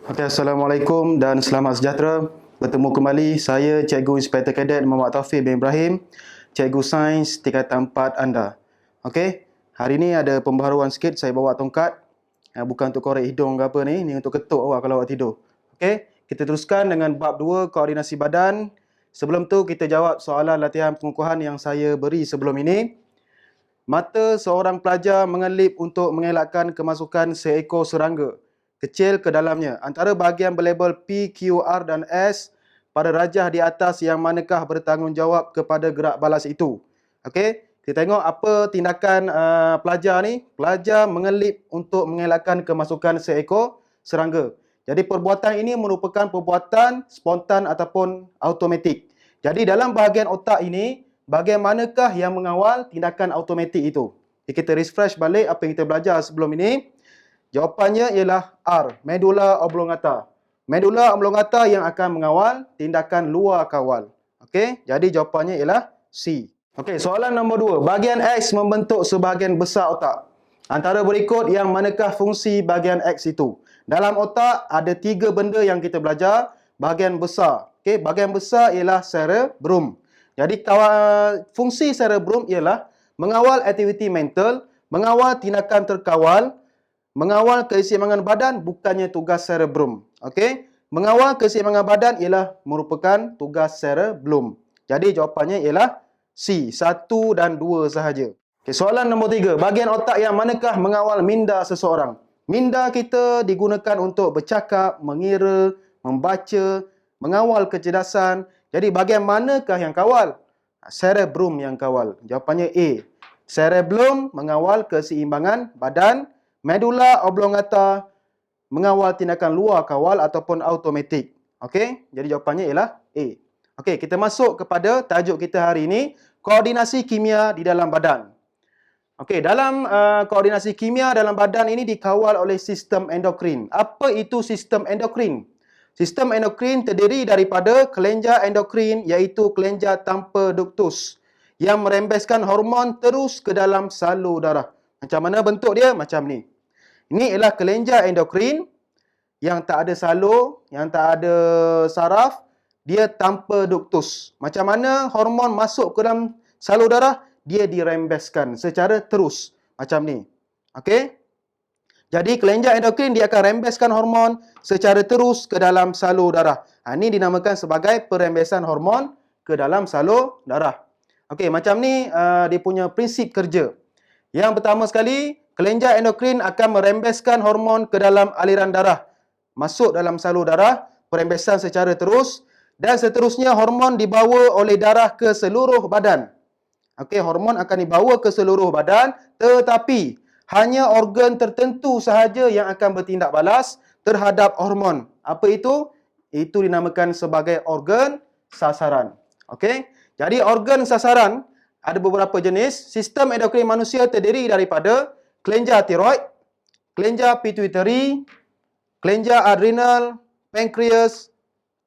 Okey, Assalamualaikum dan selamat sejahtera. Bertemu kembali saya Cikgu Inspektor Kadet Muhammad Taufik bin Ibrahim, Cikgu Sains tingkatan 4 anda. Okey, hari ni ada pembaharuan sikit, saya bawa tongkat. Bukan untuk korek hidung ke apa ni untuk ketuk awak kalau awak tidur. Okey, kita teruskan dengan bab 2 koordinasi badan. Sebelum tu kita jawab soalan latihan pengukuhan yang saya beri sebelum ini. Mata seorang pelajar mengelip untuk mengelakkan kemasukan seekor serangga kecil ke dalamnya. Antara bahagian berlabel P, Q, R dan S pada rajah di atas yang manakah bertanggungjawab kepada gerak balas itu? Okey, kita tengok apa tindakan pelajar ni. Pelajar mengelip untuk mengelakkan kemasukan seekor serangga. Jadi perbuatan ini merupakan perbuatan spontan ataupun automatik. Jadi dalam bahagian otak ini, bagaimanakah yang mengawal tindakan automatik itu? Jadi kita refresh balik apa yang kita belajar sebelum ini. Jawapannya ialah R, medulla oblongata. Medulla oblongata yang akan mengawal tindakan luar kawal. Okey, jadi jawapannya ialah C. Okey, soalan nombor 2. Bahagian X membentuk sebahagian besar otak. Antara berikut yang manakah fungsi bahagian X itu? Dalam otak ada 3 benda yang kita belajar. Bahagian besar. Okey, bahagian besar ialah cerebrum. Jadi fungsi cerebrum ialah mengawal aktiviti mental, mengawal tindakan terkawal, mengawal keseimbangan badan bukannya tugas cerebrum. Okey? Mengawal keseimbangan badan ialah merupakan tugas cerebrum. Jadi jawapannya ialah C, 1 dan 2 sahaja. Okey, soalan nombor 3. Bahagian otak yang manakah mengawal minda seseorang? Minda kita digunakan untuk bercakap, mengira, membaca, mengawal kecerdasan. Jadi bahagian manakah yang kawal? Cerebrum yang kawal. Jawapannya A. Cerebrum mengawal keseimbangan badan. Medulla oblongata mengawal tindakan luar kawal ataupun automatik. Okey, jadi jawapannya ialah A. Okey, kita masuk kepada tajuk kita hari ini, koordinasi kimia di dalam badan. Okey, dalam koordinasi kimia dalam badan ini dikawal oleh sistem endokrin. Apa itu sistem endokrin? Sistem endokrin terdiri daripada kelenjar endokrin iaitu kelenjar tanpa duktus yang merembeskan hormon terus ke dalam salur darah. Macam mana bentuk dia? Macam ni. Ini ialah kelenjar endokrin yang tak ada salur, yang tak ada saraf, dia tanpa duktus. Macam mana hormon masuk ke dalam salur darah? Dia dirembeskan secara terus. Macam ni. Okey? Jadi kelenjar endokrin dia akan rembeskan hormon secara terus ke dalam salur darah. Ini dinamakan sebagai perembesan hormon ke dalam salur darah. Okey, macam ni dia punya prinsip kerja. Yang pertama sekali, kelenjar endokrin akan merembeskan hormon ke dalam aliran darah. Masuk dalam salur darah, perembesan secara terus. Dan seterusnya hormon dibawa oleh darah ke seluruh badan. Okey, hormon akan dibawa ke seluruh badan. Tetapi, hanya organ tertentu sahaja yang akan bertindak balas terhadap hormon. Apa itu? Itu dinamakan sebagai organ sasaran. Okey, jadi organ sasaran ada beberapa jenis. Sistem endokrin manusia terdiri daripada kelenjar tiroid, kelenjar pituitari, kelenjar adrenal, pankreas,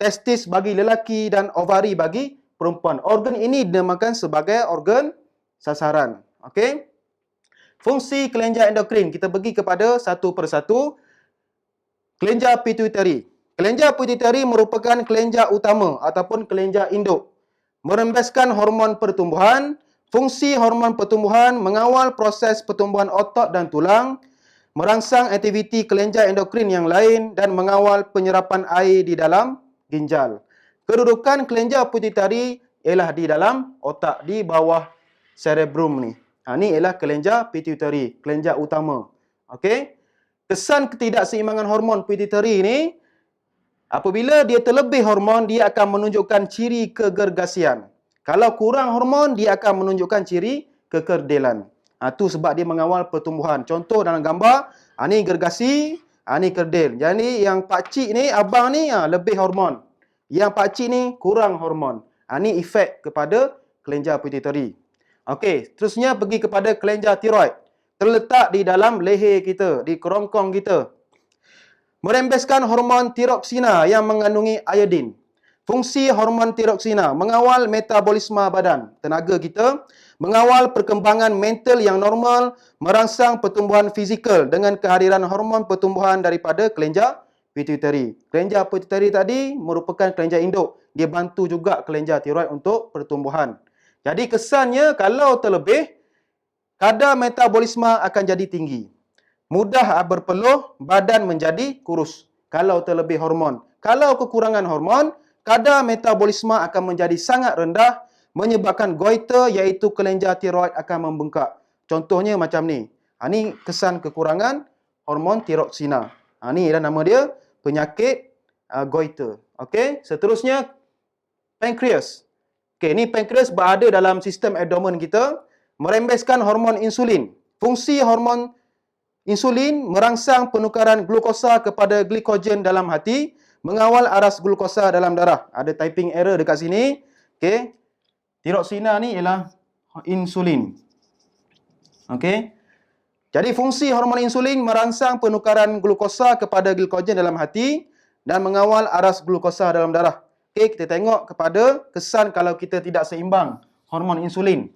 testis bagi lelaki dan ovari bagi perempuan. Organ ini dinamakan sebagai organ sasaran. Okey. Fungsi kelenjar endokrin kita pergi kepada satu persatu. Kelenjar pituitari. Kelenjar pituitari merupakan kelenjar utama ataupun kelenjar induk. Merembeskan hormon pertumbuhan. Fungsi hormon pertumbuhan mengawal proses pertumbuhan otot dan tulang, merangsang aktiviti kelenjar endokrin yang lain dan mengawal penyerapan air di dalam ginjal. Kedudukan kelenjar pituitari ialah di dalam otak, di bawah cerebrum ni. Ini ialah kelenjar pituitari, kelenjar utama. Okey. Kesan ketidakseimbangan hormon pituitari ni, apabila dia terlebih hormon, dia akan menunjukkan ciri kegergasian. Kalau kurang hormon, dia akan menunjukkan ciri kekerdilan. Itu sebab dia mengawal pertumbuhan. Contoh dalam gambar, ni gergasi, ni kerdil. Jadi yang pakcik ni, abang ni lebih hormon. Yang pakcik ni kurang hormon. Ni efek kepada kelenjar pituitari. Okey, terusnya pergi kepada kelenjar tiroid. Terletak di dalam leher kita, di kerongkong kita. Merembeskan hormon tiroksina yang mengandungi iodin. Fungsi hormon tiroksina mengawal metabolisme badan, tenaga kita, mengawal perkembangan mental yang normal, merangsang pertumbuhan fizikal dengan kehadiran hormon pertumbuhan daripada kelenjar pituitari. Kelenjar pituitari tadi merupakan kelenjar induk. Dia bantu juga kelenjar tiroid untuk pertumbuhan. Jadi kesannya kalau terlebih, kadar metabolisme akan jadi tinggi. Mudah berpeluh, badan menjadi kurus. Kalau terlebih hormon. Kalau kekurangan hormon, kadar metabolisme akan menjadi sangat rendah, menyebabkan goiter iaitu kelenjar tiroid akan membengkak. Contohnya macam ni. Ni kesan kekurangan hormon tiroksina. Ni adalah nama dia penyakit goiter. Okey, seterusnya pankreas. Okey, ni pankreas berada dalam sistem abdomen kita, merembeskan hormon insulin. Fungsi hormon insulin merangsang penukaran glukosa kepada glikogen dalam hati, mengawal aras glukosa dalam darah. Ada typing error dekat sini. Okey. Tiroksina ni ialah insulin. Okey. Jadi fungsi hormon insulin merangsang penukaran glukosa kepada glikogen dalam hati dan mengawal aras glukosa dalam darah. Okey, kita tengok kepada kesan kalau kita tidak seimbang hormon insulin.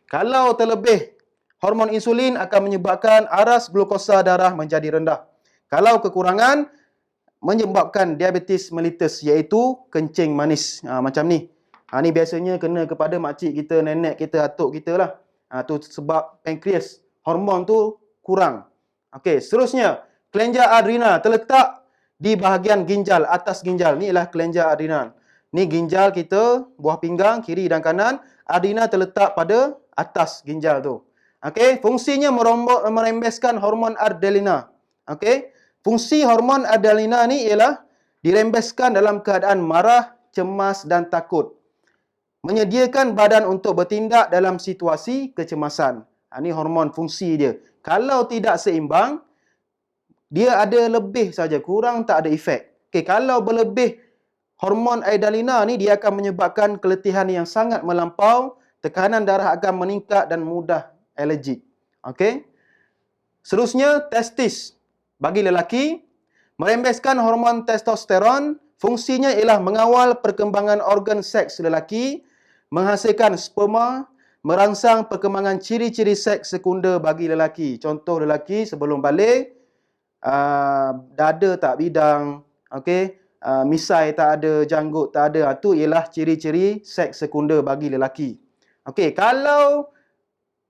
Kalau terlebih, hormon insulin akan menyebabkan aras glukosa darah menjadi rendah. Kalau kekurangan, menyebabkan diabetes mellitus iaitu kencing manis. Macam ni. Ni biasanya kena kepada makcik kita, nenek kita, atuk kita lah. Tu sebab pankreas. Hormon tu kurang. Okey, seterusnya, kelenjar adrenal terletak di bahagian ginjal, atas ginjal. Ni ialah kelenjar adrenal. Ni ginjal kita, buah pinggang, kiri dan kanan. Adrenal terletak pada atas ginjal tu. Okey, fungsinya merembeskan hormon adrenalina. Okey, fungsi hormon adrenalina ni ialah dirembeskan dalam keadaan marah, cemas dan takut. Menyediakan badan untuk bertindak dalam situasi kecemasan. Ini hormon fungsi dia. Kalau tidak seimbang, dia ada lebih saja, kurang tak ada efek. Okey, kalau berlebih hormon adrenalina ni, dia akan menyebabkan keletihan yang sangat melampau, tekanan darah akan meningkat dan mudah alergik. Okey. Seterusnya, testis. Bagi lelaki, merembeskan hormon testosteron, fungsinya ialah mengawal perkembangan organ seks lelaki, menghasilkan sperma, merangsang perkembangan ciri-ciri seks sekunder bagi lelaki. Contoh lelaki sebelum balik, dada tak bidang, okey, misai tak ada, janggut tak ada. Itu ialah ciri-ciri seks sekunder bagi lelaki. Okey, kalau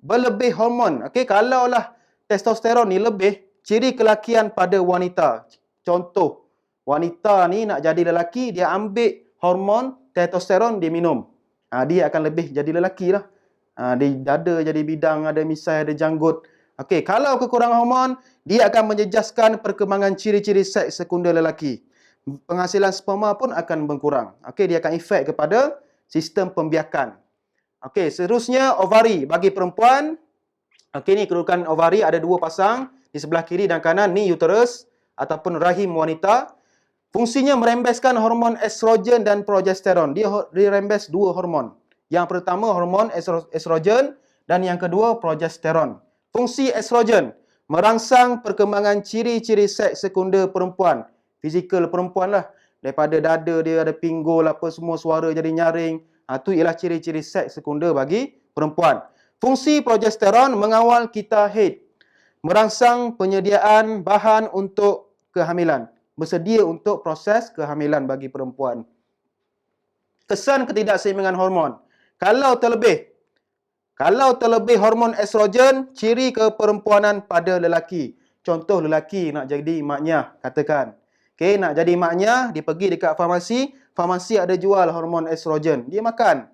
berlebih hormon, okey, kalaulah testosteron ni lebih, ciri kelakian pada wanita. Contoh, wanita ni nak jadi lelaki, dia ambil hormon testosteron, dia minum. Dia akan lebih jadi lelaki lah. Dia dada jadi bidang, ada misai, ada janggut. Okey, kalau kekurangan hormon, dia akan menjejaskan perkembangan ciri-ciri seks sekunder lelaki. Penghasilan sperma pun akan berkurang. Okey, dia akan efek kepada sistem pembiakan. Okey, seterusnya ovari bagi perempuan. Okey, ni kedudukan ovari ada dua pasang, di sebelah kiri dan kanan. Ni uterus ataupun rahim wanita. Fungsinya merembeskan hormon estrogen dan progesteron. Dia dirembes dua hormon. Yang pertama hormon estrogen dan yang kedua progesteron. Fungsi estrogen merangsang perkembangan ciri-ciri seks sekunder perempuan. Fizikal perempuan lah. Daripada dada dia ada pinggul apa semua, suara jadi nyaring. Itu ialah ciri-ciri seks sekunder bagi perempuan. Fungsi progesteron mengawal kita haid. Merangsang penyediaan bahan untuk kehamilan. Bersedia untuk proses kehamilan bagi perempuan. Kesan ketidakseimbangan hormon. Kalau terlebih hormon estrogen, ciri keperempuanan pada lelaki. Contoh lelaki nak jadi maknya, katakan. Okey, nak jadi maknya, dia pergi dekat farmasi, farmasi ada jual hormon estrogen. Dia makan.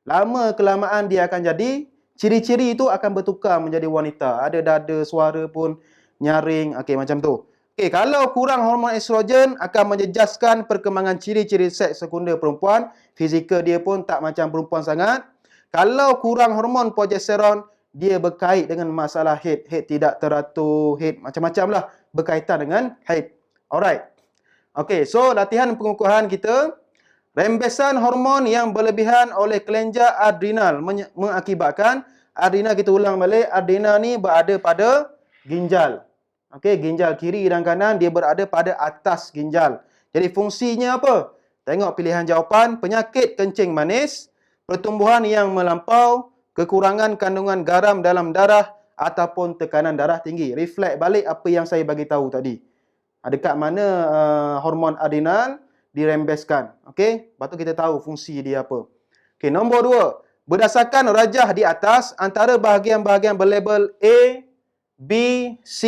Lama kelamaan dia akan jadi, ciri-ciri itu akan bertukar menjadi wanita. Ada dada, suara pun nyaring, okey macam tu. Okey, kalau kurang hormon estrogen akan menjejaskan perkembangan ciri-ciri seks sekunder perempuan, fizikal dia pun tak macam perempuan sangat. Kalau kurang hormon progesteron, dia berkait dengan masalah haid. Haid tidak teratur, haid macam-macam lah berkaitan dengan haid. Alright. Okey, so latihan pengukuhan kita. Rembesan hormon yang berlebihan oleh kelenjar adrenal mengakibatkan, adrenal kita ulang balik, adrenal ni berada pada ginjal. Okey, ginjal kiri dan kanan dia berada pada atas ginjal. Jadi fungsinya apa? Tengok pilihan jawapan, penyakit kencing manis, pertumbuhan yang melampau, kekurangan kandungan garam dalam darah ataupun tekanan darah tinggi. Reflect balik apa yang saya bagi tahu tadi. Dekat mana hormon adrenal dirembeskan. Okey, lepas tu kita tahu fungsi dia apa. Okey, nombor 2. Berdasarkan rajah di atas, antara bahagian-bahagian berlabel A, B, C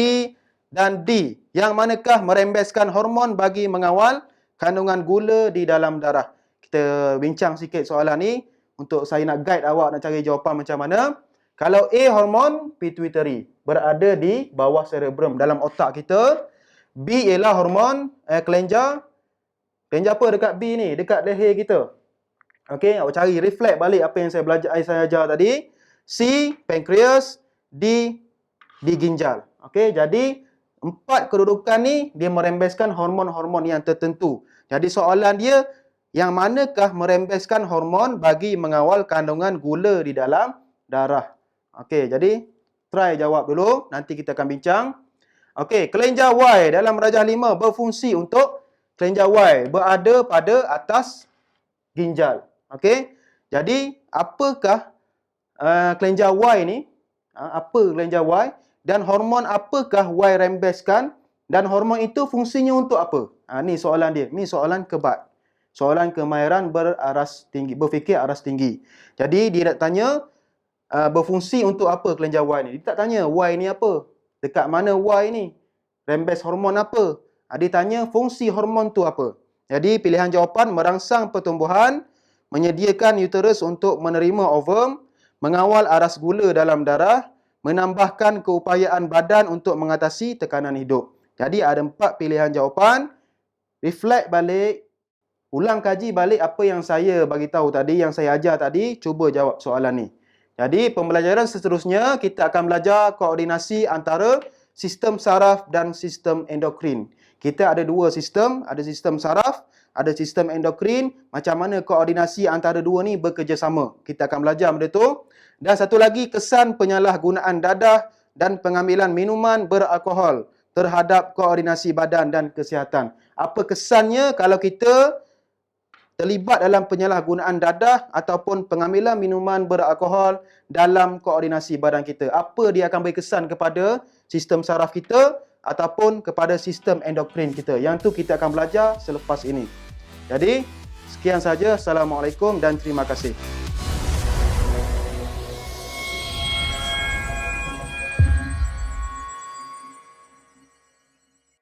dan D, yang manakah merembeskan hormon bagi mengawal kandungan gula di dalam darah? Kita bincang sikit soalan ni untuk saya nak guide awak nak cari jawapan macam mana. Kalau A, hormon pituitary, berada di bawah cerebrum dalam otak kita. B ialah hormon kelenjar. Kelenjar apa dekat B ni? Dekat leher kita. Okey, awak cari reflect balik apa yang saya ajar tadi. C, pankreas. D, di ginjal. Okey, jadi 4 kedudukan ni dia merembeskan hormon-hormon yang tertentu. Jadi soalan dia, yang manakah merembeskan hormon bagi mengawal kandungan gula di dalam darah? Okey, jadi try jawab dulu, nanti kita akan bincang. Okey, kelenjar Y dalam rajah 5 berfungsi untuk kelenjar Y berada pada atas ginjal. Okey, jadi apakah kelenjar Y ni? Apa kelenjar Y? Dan hormon apakah Y rembeskan? Dan hormon itu fungsinya untuk apa? Ni soalan dia. Ni soalan kebat. Soalan kemahiran beraras tinggi, berfikir aras tinggi. Jadi dia nak tanya berfungsi untuk apa kelenjar Y ni. Dia tak tanya Y ni apa. Dekat mana Y ni? Rembes hormon apa? Dia tanya fungsi hormon tu apa. Jadi pilihan jawapan merangsang pertumbuhan, menyediakan uterus untuk menerima ovum, mengawal aras gula dalam darah, menambahkan keupayaan badan untuk mengatasi tekanan hidup. Jadi ada 4 pilihan jawapan. Reflect balik, ulang kaji balik apa yang saya bagi tahu tadi, yang saya ajar tadi, cuba jawab soalan ni. Jadi pembelajaran seterusnya kita akan belajar koordinasi antara sistem saraf dan sistem endokrin. Kita ada 2 sistem, ada sistem saraf, ada sistem endokrin. Macam mana koordinasi antara 2 ni bekerjasama. Kita akan belajar benda tu. Dan satu lagi, kesan penyalahgunaan dadah dan pengambilan minuman beralkohol terhadap koordinasi badan dan kesihatan. Apa kesannya kalau kita terlibat dalam penyalahgunaan dadah ataupun pengambilan minuman beralkohol dalam koordinasi badan kita? Apa dia akan beri kesan kepada sistem saraf kita ataupun kepada sistem endokrin kita? Yang tu kita akan belajar selepas ini. Jadi, sekian saja. Assalamualaikum dan terima kasih.